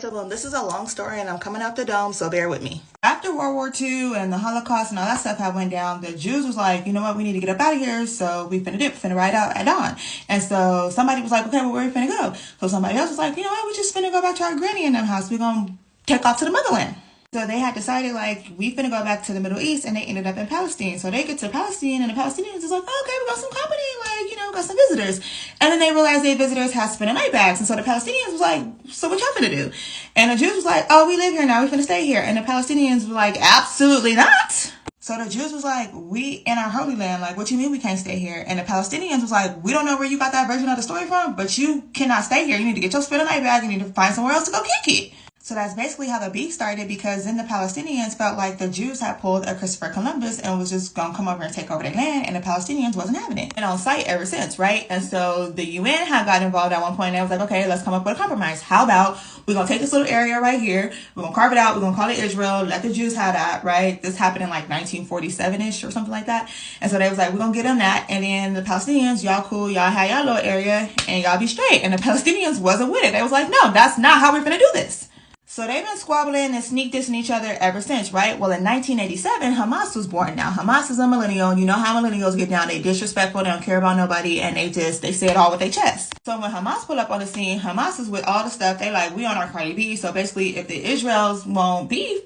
So boom, this is a long story and I'm coming out the dome, so bear with me. After World War II and the Holocaust and all that stuff had went down, the Jews was like, you know what, we need to get up out of here, so we finna ride out at dawn. And so somebody was like, okay, well, where we finna go? So somebody else was like, you know what, we just finna go back to our granny in them house. We gonna take off to the motherland. So they had decided, like, we finna go back to the Middle East, and they ended up in Palestine. So they get to Palestine, and the Palestinians is like, oh, okay, we got some company, like, you know, got some visitors. And then they realized their visitors had spent a night bags. And so the Palestinians was like, so what y'all finna do? And the Jews was like, oh, we live here now, we finna stay here. And the Palestinians were like, absolutely not. So the Jews was like, we in our Holy Land, like, what you mean we can't stay here? And the Palestinians was like, we don't know where you got that version of the story from, but you cannot stay here. You need to get your spent a night bag, you need to find somewhere else to go kick it. So that's basically how the beef started, because then the Palestinians felt like the Jews had pulled a Christopher Columbus and was just going to come over and take over their land, and the Palestinians wasn't having it. And on site ever since, right? And so the UN had got involved at one point, and they was like, okay, let's come up with a compromise. How about we're going to take this little area right here, we're going to carve it out, we're going to call it Israel, let the Jews have that, right? This happened in like 1947-ish or something like that. And so they was like, we're going to get them that, and then the Palestinians, y'all cool, y'all have y'all little area, and y'all be straight. And the Palestinians wasn't with it. They was like, no, that's not how we're going to do this. So they've been squabbling and sneak dissing each other ever since, right? Well, in 1987, Hamas was born. Now, Hamas is a millennial. You know how millennials get down. They disrespectful. They don't care about nobody. And they say it all with their chest. So when Hamas pull up on the scene, Hamas is with all the stuff. They like, we on our Cardi B. So basically, if the Israels won't beef,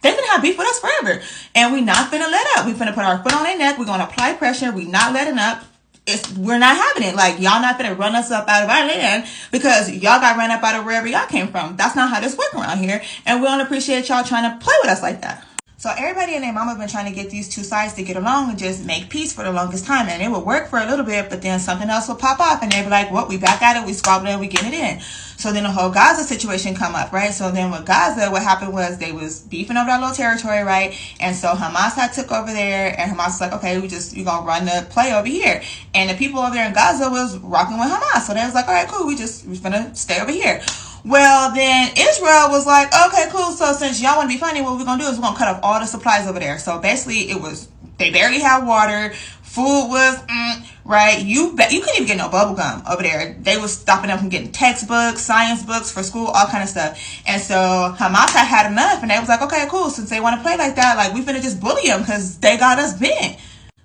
they're gonna have beef with us forever. And we not finna let up. We finna put our foot on their neck. We're gonna apply pressure. We not letting up. We're not having it. Like, y'all not gonna run us up out of our land because y'all got run up out of wherever y'all came from. That's not how this works around here. And we don't appreciate y'all trying to play with us like that. So everybody and their mama been trying to get these two sides to get along and just make peace for the longest time. And it would work for a little bit, but then something else would pop off and they'd be like, what, we back at it, we squabbling, we getting it in. So then the whole Gaza situation come up, right? So then with Gaza, what happened was they was beefing over that little territory, right? And so Hamas had took over there, and Hamas was like, okay, you gonna run the play over here. And the people over there in Gaza was rocking with Hamas. So they was like, all right, cool, we finna stay over here. Well, then Israel was like, okay, cool. So since y'all want to be funny, what we're going to do is we're going to cut off all the supplies over there. So basically they barely had water. Food was, right? You couldn't even get no bubble gum over there. They was stopping them from getting textbooks, science books for school, all kind of stuff. And so Hamas had enough, and they was like, okay, cool. Since they want to play like that, like, we finna just bully them because they got us bent.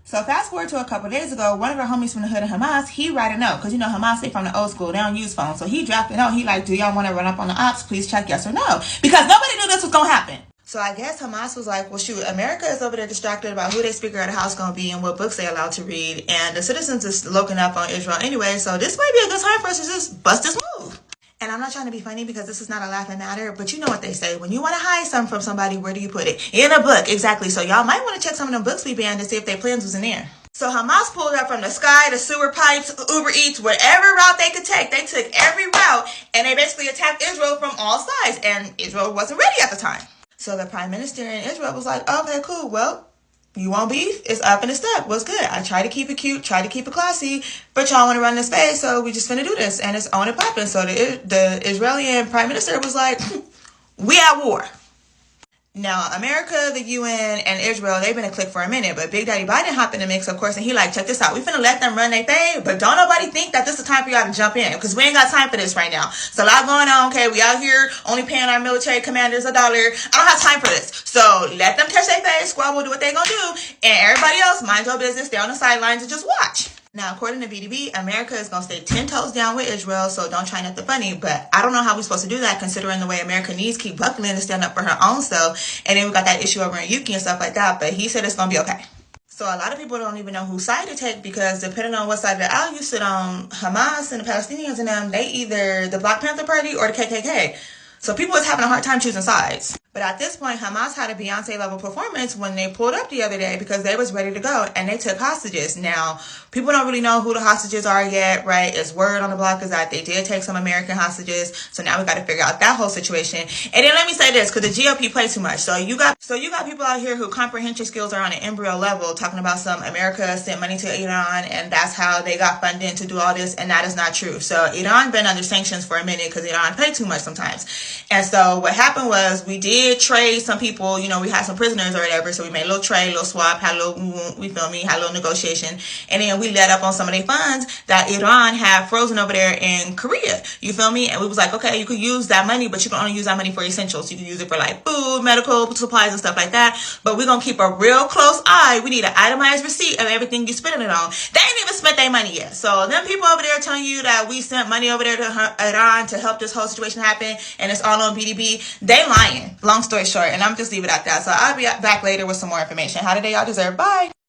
So fast forward to a couple days ago, one of our homies from the hood of Hamas, he write a note. Because, you know, Hamas, they from the old school. They don't use phones. So he dropped a note. He like, do y'all want to run up on the ops? Please check yes or no. Because nobody knew this was going to happen. So I guess Hamas was like, well, shoot, America is over there distracted about who their speaker of the house going to be and what books they allowed to read. And the citizens is looking up on Israel anyway. So this might be a good time for us to just bust this move. And I'm not trying to be funny because this is not a laughing matter, but you know what they say. When you want to hide something from somebody, where do you put it? In a book, exactly. So y'all might want to check some of them books we banned to see if their plans was in there. So Hamas pulled up from the sky, the sewer pipes, Uber Eats, whatever route they could take. They took every route, and they basically attacked Israel from all sides. And Israel wasn't ready at the time. So the prime minister in Israel was like, okay, cool. Well, you want beef? It's up and it's stuck. What's good? I try to keep it cute, try to keep it classy, but y'all want to run this space, so we just finna do this. And it's on and popping. So the Israeli prime minister was like, we at war. Now, America, the UN, and Israel, they've been a clique for a minute, but Big Daddy Biden hopped in the mix, of course, and he like, check this out. We finna let them run their thing, but don't nobody think that this is time for y'all to jump in, because we ain't got time for this right now. It's a lot going on, okay? We out here only paying our military commanders $1. I don't have time for this. So let them catch their face, squabble, do what they gonna do, and everybody else, mind your business, stay on the sidelines and just watch. Now, according to BDB, America is going to stay 10 toes down with Israel, so don't try nothing funny. But I don't know how we're supposed to do that, considering the way America needs keep buckling and stand up for her own self. And then we got that issue over in Yuki and stuff like that. But he said it's going to be okay. So a lot of people don't even know whose side to take, because depending on what side of the aisle you sit on, Hamas and the Palestinians and them, they either the Black Panther Party or the KKK. So people is having a hard time choosing sides. But at this point, Hamas had a Beyonce level performance when they pulled up the other day, because they was ready to go and they took hostages. Now, people don't really know who the hostages are yet, right? It's word on the block is that they did take some American hostages. So now we got to figure out that whole situation. And then let me say this, because the GOP plays too much. So you got people out here who comprehension skills are on an embryo level talking about some America sent money to Iran and that's how they got funding to do all this. And that is not true. So Iran been under sanctions for a minute because Iran played too much sometimes. And so what happened was we did did trade some people, you know, we had some prisoners or whatever, so we made a little trade, a little swap, had a little, we feel me, had a little negotiation, and then we let up on some of their funds that Iran had frozen over there in Korea, you feel me? And we was like, okay, you could use that money, but you can only use that money for essentials. You can use it for like food, medical supplies and stuff like that, but we're gonna keep a real close eye. We need an itemized receipt of everything you're spending it on. They ain't even spent their money yet. So them people over there telling you that we sent money over there to Iran to help this whole situation happen and it's all on BDB, they lying. Long story short, and I'm just leave it at that. So I'll be back later with some more information. How did they all deserve? Bye.